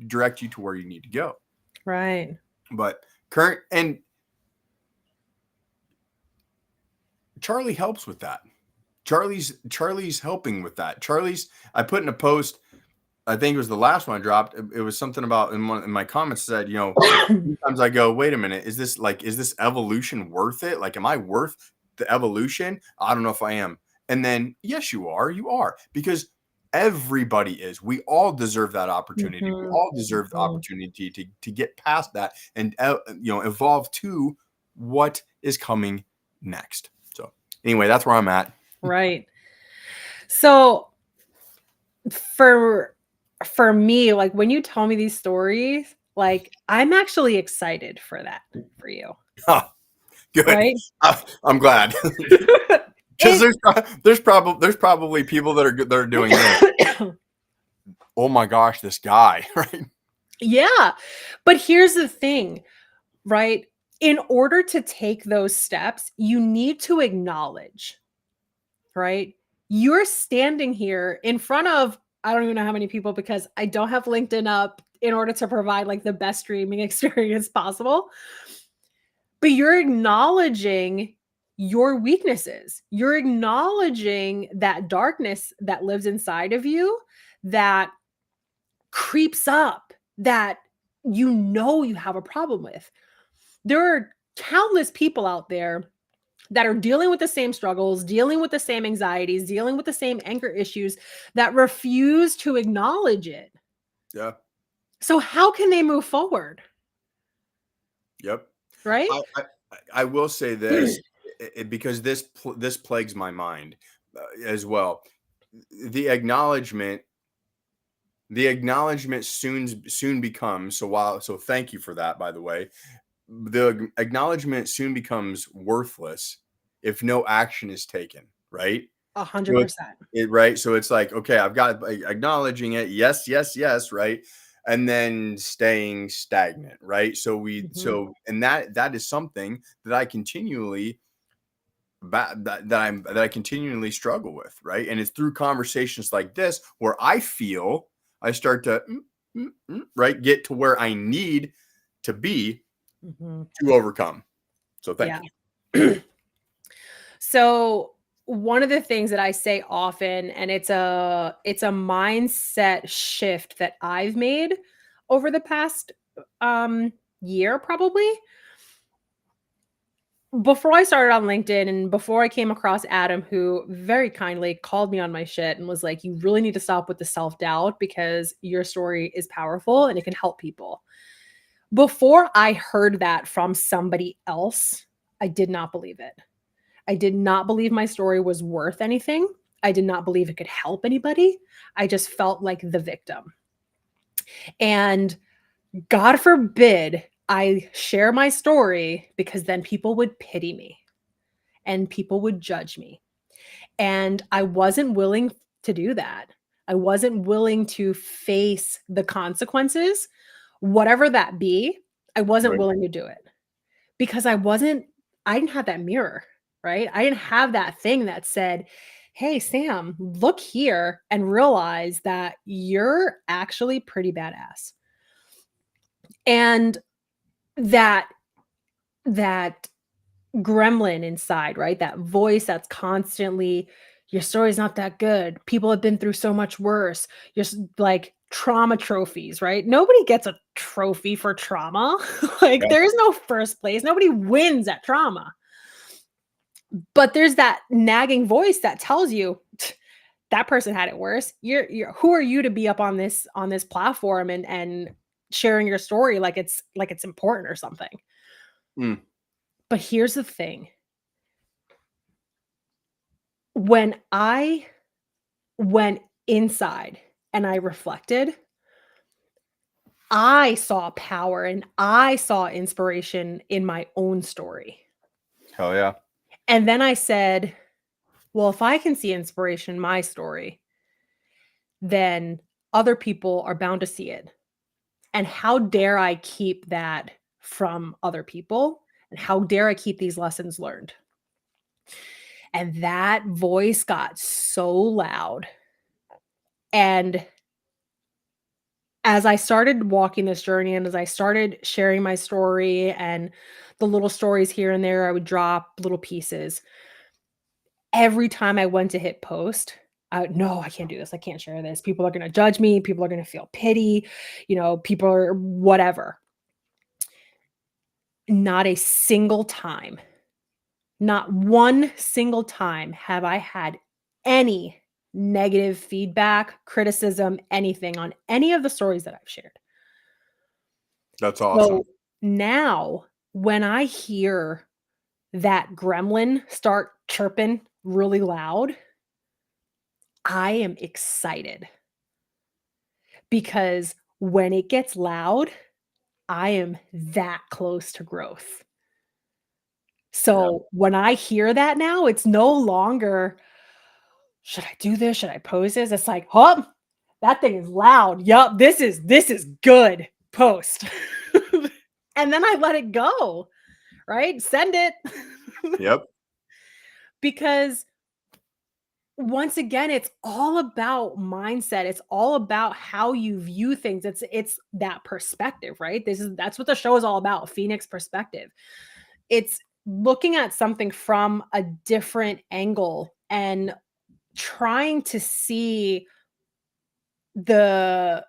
direct you to where you need to go. Right. But Charlie helps with that. Charlie's helping with that. I put in a post, I think it was the last one I dropped. It was something about in my comments said, sometimes I go, wait a minute, is this evolution worth it? Like, am I worth the evolution? I don't know if I am. And then, yes, you are, because everybody is. We all deserve that opportunity. We Mhm. all deserve the Mhm. opportunity to get past that and evolve to what is coming next. So anyway, that's where I'm at. Right. So for me, like when you tell me these stories, like I'm actually excited for that for you, Oh, good. right? I'm glad. Because there's probably people that are doing this. Oh my gosh, this guy, right? Yeah. But here's the thing, right? In order to take those steps, you need to acknowledge, right? You're standing here in front of, I don't even know how many people because I don't have LinkedIn up in order to provide like the best streaming experience possible. But you're acknowledging your weaknesses. You're acknowledging that darkness that lives inside of you that creeps up, that you have a problem with. There are countless people out there that are dealing with the same struggles, dealing with the same anxieties, dealing with the same anger issues that refuse to acknowledge it. Yeah. So how can they move forward? Yep. Right? I will say this because this plagues my mind as well. The acknowledgement soon becomes so thank you for that, by the way. The acknowledgement soon becomes worthless if no action is taken, right? So 100%. right. So it's like, okay, I've got acknowledging it. Yes, yes, yes. Right. And then staying stagnant. Right. Mhm. And that is something that I continually that I continually struggle with. Right. And it's through conversations like this where I feel I start to right get to where I need to be Mhm. to overcome. So thank Yeah. you. So one of the things that I say often, and it's a mindset shift that I've made over the past year probably. Before I started on LinkedIn and before I came across Adam, who very kindly called me on my shit and was like, you really need to stop with the self-doubt because your story is powerful and it can help people. Before I heard that from somebody else, I did not believe it. I did not believe my story was worth anything. I did not believe it could help anybody. I just felt like the victim. And God forbid I share my story because then people would pity me and people would judge me. And I wasn't willing to do that. I wasn't willing to face the consequences, whatever that be. I wasn't Right. willing to do it because I didn't have that mirror, right? I didn't have that thing that said, "Hey, Sam, look here and realize that you're actually pretty badass." And that that gremlin inside, right? That voice that's constantly, your story's not that good. People have been through so much worse. Like trauma trophies, right? Nobody gets a trophy for trauma. Like Yeah. there is no first place. Nobody wins at trauma. But there's that nagging voice that tells you that person had it worse. You're who are you to be up on this platform and sharing your story like it's important or something. Mm. But here's the thing. When I went inside and I reflected, I saw power and I saw inspiration in my own story. Hell yeah. And then I said, well, if I can see inspiration in my story, then other people are bound to see it. And how dare I keep that from other people? And how dare I keep these lessons learned? And that voice got so loud. And as I started walking this journey and as I started sharing my story and the little stories here and there, I would drop little pieces. Every time I went to hit post, no, I can't do this. I can't share this. People are going to judge me. People are going to feel pity. People are whatever. Not a single time, not one single time have I had any negative feedback, criticism, anything on any of the stories that I've shared. That's awesome. So now when I hear that gremlin start chirping really loud, I am excited because when it gets loud, I am that close to growth. Yeah. So when I hear that now, it's no longer, should I do this? Should I post this? It's like, oh, that thing is loud. Yup, this is good. Post. And then I let it go, right? Send it. Yep. Because once again, it's all about mindset. It's all about how you view things. It's that perspective, right? That's what the show is all about, Phoenix perspective. It's looking at something from a different angle and trying to see the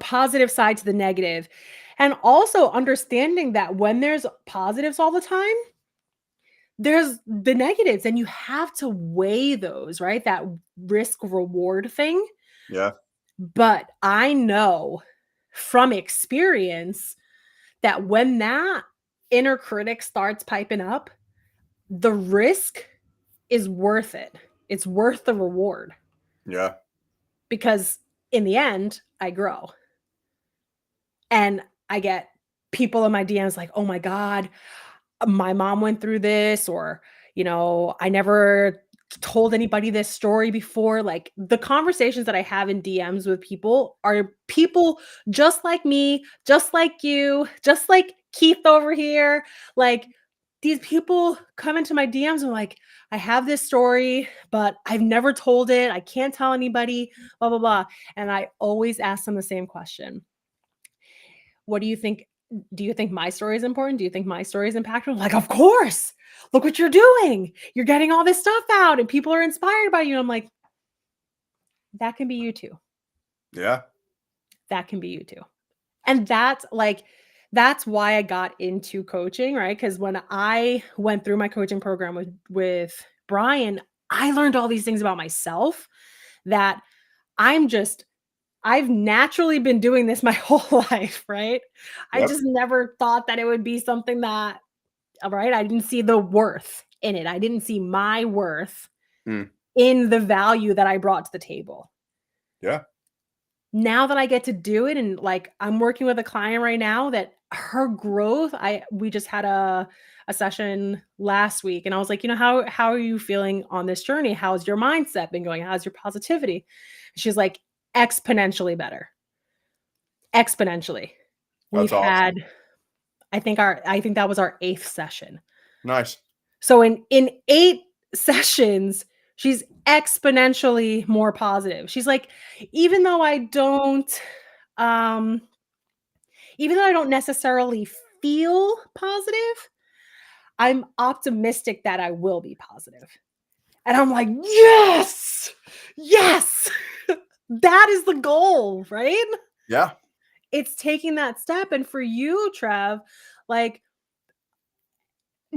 positive side to the negative, and also understanding that when there's positives all the time, there's the negatives, and you have to weigh those, right? That risk reward thing. Yeah. But I know from experience that when that inner critic starts piping up, the risk is worth it. It's worth the reward Yeah. because in the end, I grow. And I get people in my DMs like, "Oh my God, my mom went through this," or, "I never told anybody this story before." Like the conversations that I have in DMs with people are people just like me, just like you, just like Keith over here. Like these people come into my DMs and like, "I have this story, but I've never told it. I can't tell anybody, blah, blah, blah." And I always ask them the same question. What do you think? Do you think my story is important? Do you think my story is impactful? Like, of course. Look what you're doing. You're getting all this stuff out and people are inspired by you. I'm like, that can be you too. Yeah. That can be you too. And that's why I got into coaching, right? Because when I went through my coaching program with Brian, I learned all these things about myself that I've naturally been doing this my whole life, right? I Yep. just never thought that it would be something that, right? I didn't see the worth in it. I didn't see my worth Mm. in the value that I brought to the table. Yeah. Now that I get to do it, and like I'm working with a client right now that her growth, we just had a session last week and I was like, how are you feeling on this journey? How's your mindset been going? How's your positivity? She's like, exponentially better. Exponentially. That's We've awesome. had I think that was our 8th session. Nice. So in 8 sessions, she's exponentially more positive. She's like, even though I don't, um, even though I don't necessarily feel positive, I'm optimistic that I will be positive. And I'm like, yes, yes, that is the goal, right? Yeah. It's taking that step. And for you, Trev, like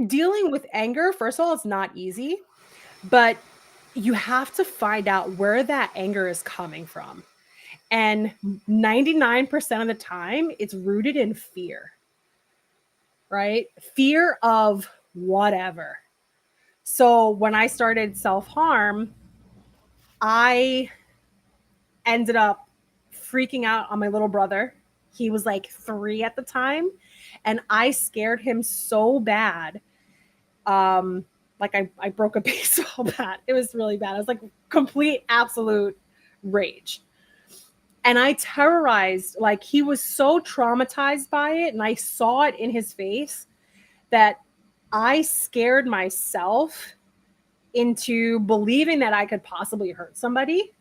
dealing with anger, first of all, it's not easy, but you have to find out where that anger is coming from. And 99% of the time, it's rooted in fear, right? Fear of whatever. So when I started self harm, I ended up freaking out on my little brother. He was like 3 at the time. And I scared him so bad. Like I broke a baseball bat. It was really bad. It was like complete, absolute rage. And I terrorized, like he was so traumatized by it. And I saw it in his face that I scared myself into believing that I could possibly hurt somebody,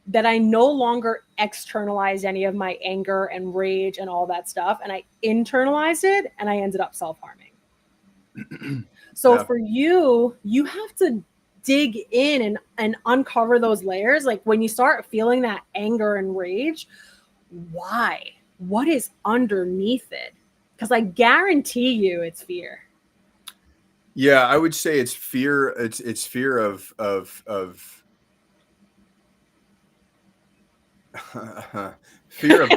that I no longer externalized any of my anger and rage and all that stuff. And I internalized it and I ended up self-harming. So Yeah. for you, you have to dig in and uncover those layers. Like when you start feeling that anger and rage, why? What is underneath it? Because I guarantee you it's fear. Yeah, I would say it's fear. It's fear of fear of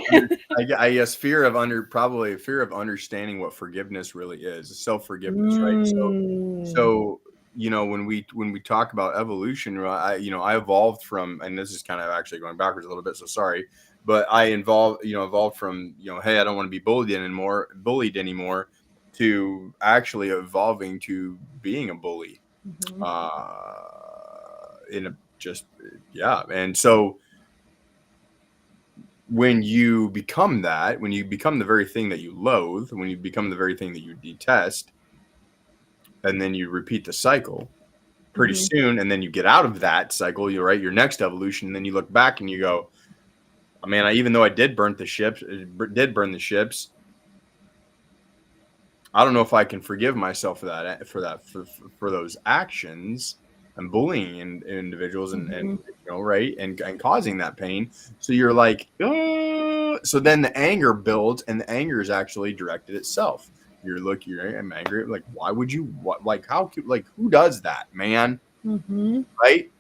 I guess fear of probably fear of understanding what forgiveness really is, self-forgiveness, right? Mm. So when we talk about evolution, I evolved from, and this is kind of actually going backwards a little bit, so sorry, but I evolved from, hey, I don't want to be bullied anymore, to actually evolving to being a bully. Mhm. In a just Yeah, and so when you become that, when you become the very thing that you loathe, when you become the very thing that you detest, and then you repeat the cycle pretty Mhm. soon, and then you get out of that cycle, you're right, your next evolution, and then you look back and you go, oh, man, even though I did burn the ships, I don't know if I can forgive myself for that, for those actions and bullying individuals, and Mhm. right, and causing that pain. So you're like, so then the anger builds, and the anger is actually directed itself. I'm angry. Like, why would you? What? Like, how? Like, who does that, man? Mhm. Right?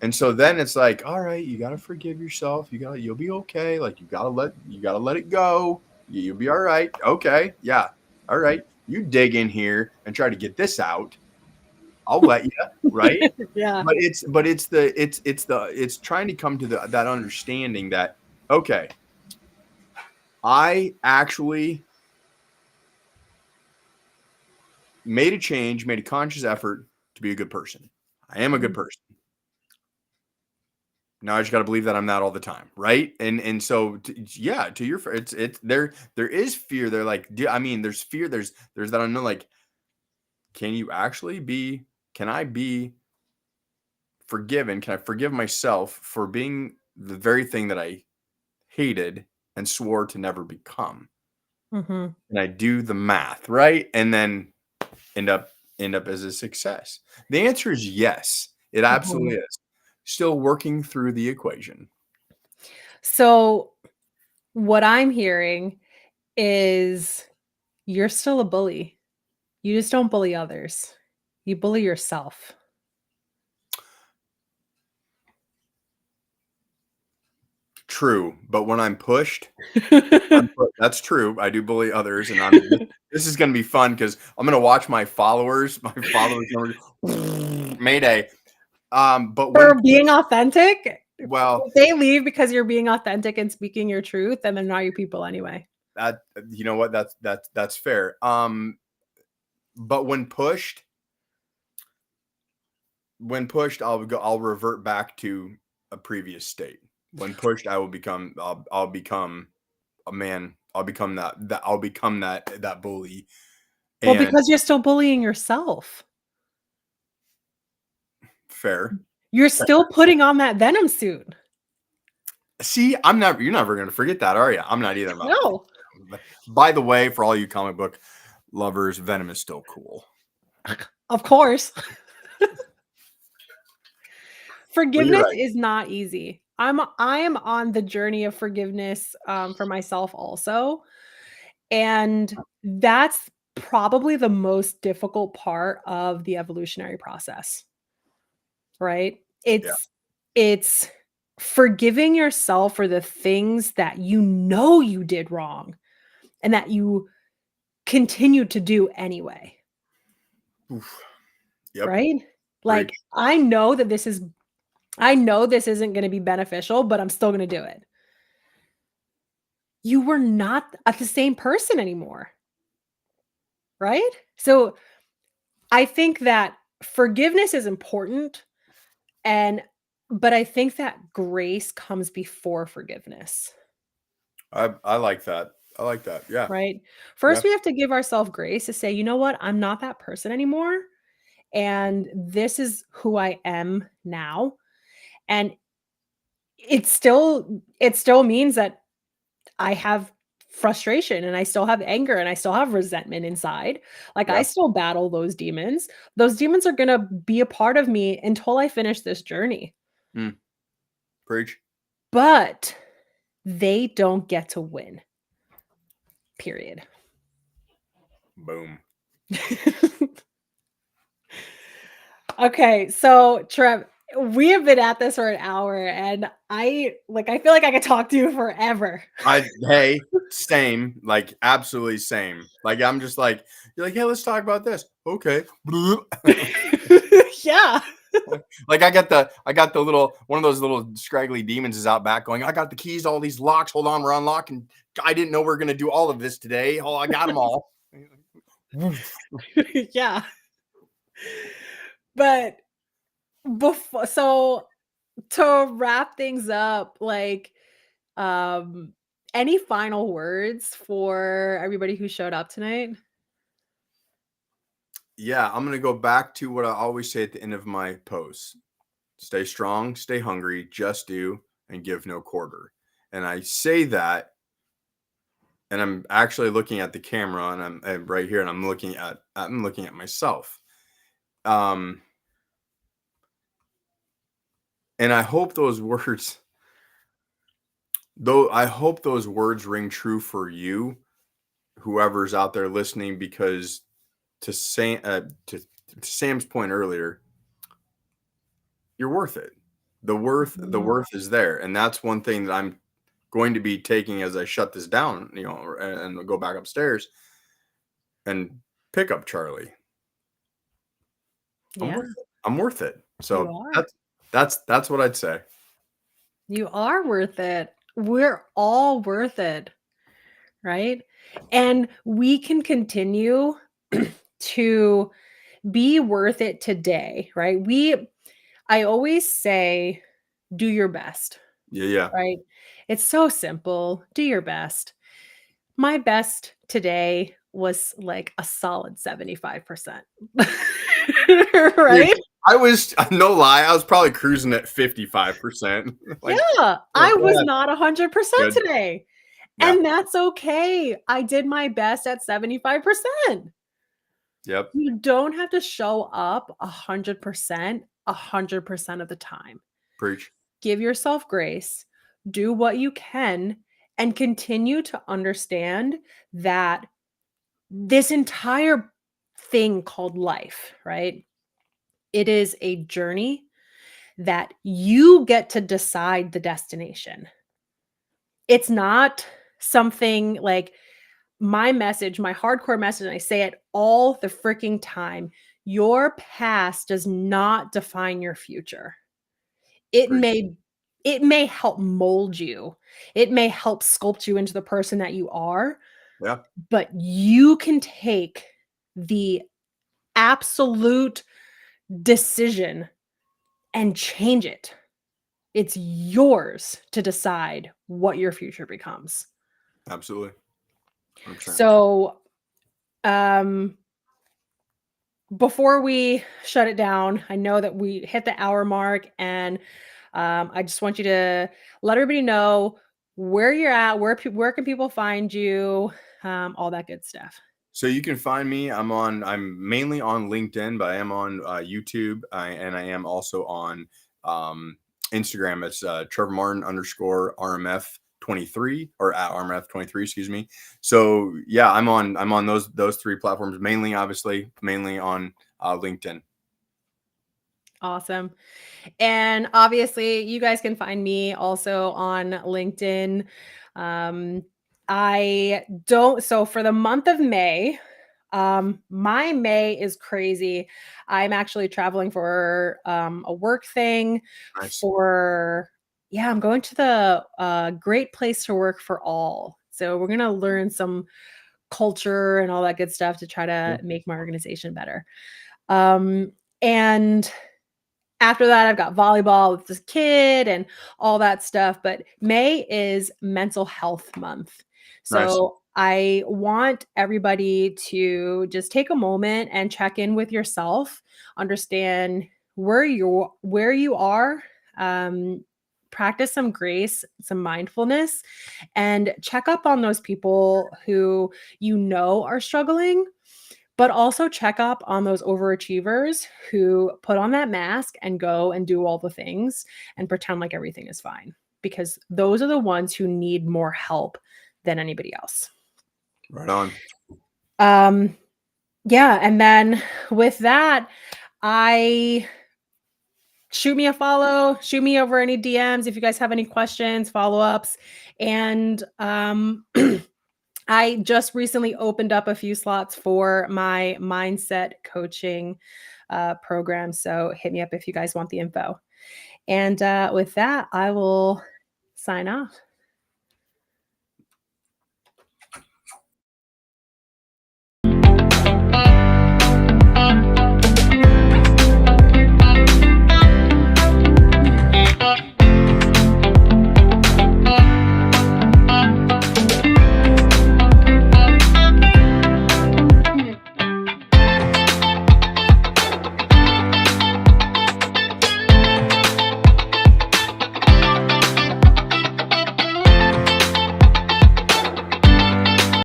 And so then it's like, all right, you got to forgive yourself. You'll be okay. Like, you got to let it go. You'll be all right. Okay. Yeah. All right. You dig in here and try to get this out. I'll let you, right? Yeah. It's trying to come to that understanding that, okay, I actually made a change, made a conscious effort to be a good person. I am a good person. Now I just got to believe that I'm not all the time, right? And so yeah, to your it's there is fear. They're like, there's fear. There's that unknown. Like, can I be forgiven? Can I forgive myself for being the very thing that I hated and swore to never become? Mhm. And I do the math, right? And then end up as a success. The answer is yes. It absolutely Mhm. is. Still working through the equation. So what I'm hearing is you're still a bully. You just don't bully others. You bully yourself. True, but when I'm pushed, that's true. I do bully others, and this is going to be fun because I'm going to watch my followers numbers, Mayday. But For when being authentic, well, if they leave because you're being authentic and speaking your truth, then they're not your people anyway. that you know what, that's fair. But I'll revert back to a previous state. When pushed, I'll become a man I'll become that bully. Well, And because you're still bullying yourself. fair. You're still putting on that Venom suit. See, you're never going to forget that, are you? I'm not either. No. By the way, for all you comic book lovers, Venom is still cool. Of course. Forgiveness right. is not easy. I am on the journey of forgiveness for myself also. And that's probably the most difficult part of the evolutionary process, right? Yeah. It's forgiving yourself for the things that you know you did wrong and that you continue to do anyway. Oof. Yep. Right? Like Preach. I know this isn't going to be beneficial, but I'm still going to do it. You were not the same person anymore. Right? So I think that forgiveness is important but I think that grace comes before forgiveness. I like that. I like that. Yeah. Right? Yeah. First we have to give ourselves grace to say, "You know what? I'm not that person anymore and this is who I am now." And it still means that I have frustration and I still have anger and I still have resentment inside. Like I Yeah. still battle those demons. Those demons are going to be a part of me until I finish this journey. Mm. Preach. But they don't get to win. Period. Boom. Okay, so Trev, we have been at this for an hour and I feel like I could talk to you forever. Hey, same, like absolutely same. Like I'm just like, you're like, hey, let's talk about this. Okay. Yeah. Like I got the little one of those little scraggly demons is out back going, I got the keys to all these locks. Hold on, we're unlocking. I didn't know we are gonna do all of this today. Oh, I got them all. Yeah. But before so to wrap things up, like any final words for everybody who showed up tonight? Yeah, I'm gonna go back to what I always say at the end of my posts. Stay strong, stay hungry, just do, and give no quarter. And I say that, and I'm actually looking at the camera, and I'm right here, and I'm looking at myself. Um, and I hope those words, I hope those words ring true for you, whoever's out there listening, because to say to Sam's point earlier, you're worth it. The Mhm. worth is there, and that's one thing that I'm going to be taking as I shut this down, and go back upstairs and pick up Charlie. I'm Yeah, worth it. I'm worth it. you So are. that's what I'd say. You are worth it. We're all worth it, right? And we can continue to be worth it today, right? I always say do your best, Yeah, yeah. right? It's so simple. Do your best. My best today was like a solid 75%. Dude, Right? I was no lie, I was probably cruising at 55%. Like, Yeah, yeah, I go was ahead. not 100% Good. today. Yeah. And that's okay. I did my best at 75%. Yep. You don't have to show up 100% of the time. Preach. Give yourself grace, do what you can, and continue to understand that this entire thing called life, right? It is a journey that you get to decide the destination. It's not something like my message, my hardcore message, and I say it all the freaking time. Your past does not define your future. It Preach. may it may help mold you. It may help sculpt you into the person that you are, Yeah. but you can take the absolute decision and change it. It's yours to decide what your future becomes. Absolutely. 100%. So, um, before we shut it down, I know that we hit the hour mark, and I just want you to let everybody know where you're at, where can people find you, all that good stuff. So you can find me. I'm mainly on LinkedIn, but I am on YouTube, and I am also on um, Instagram. It's Trevor Martin underscore RMF 23, or at RMF 23, excuse me. So yeah, I'm on those three platforms mainly, obviously, mainly on LinkedIn. Awesome. And obviously, you guys can find me also on LinkedIn. Um, I don't, so for the month of May, my May is crazy. I'm actually traveling for a work thing Nice. for, yeah, I'm going to the Great Place to Work for All. So we're going to learn some culture and all that good stuff to try to make my organization better. And after that, I've got volleyball with this kid and all that stuff. But May is mental health month. Nice. So I want everybody to just take a moment and check in with yourself, understand where you are, um, practice some grace, some mindfulness, and check up on those people who you know are struggling, but also check up on those overachievers who put on that mask and go and do all the things and pretend like everything is fine, because those are the ones who need more help than anybody else. Right on. Um, yeah. And then with that, I shoot me a follow, shoot me over any DMs if you guys have any questions, follow-ups. And I just recently opened up a few slots for my mindset coaching program. So hit me up if you guys want the info. And with that, I will sign off.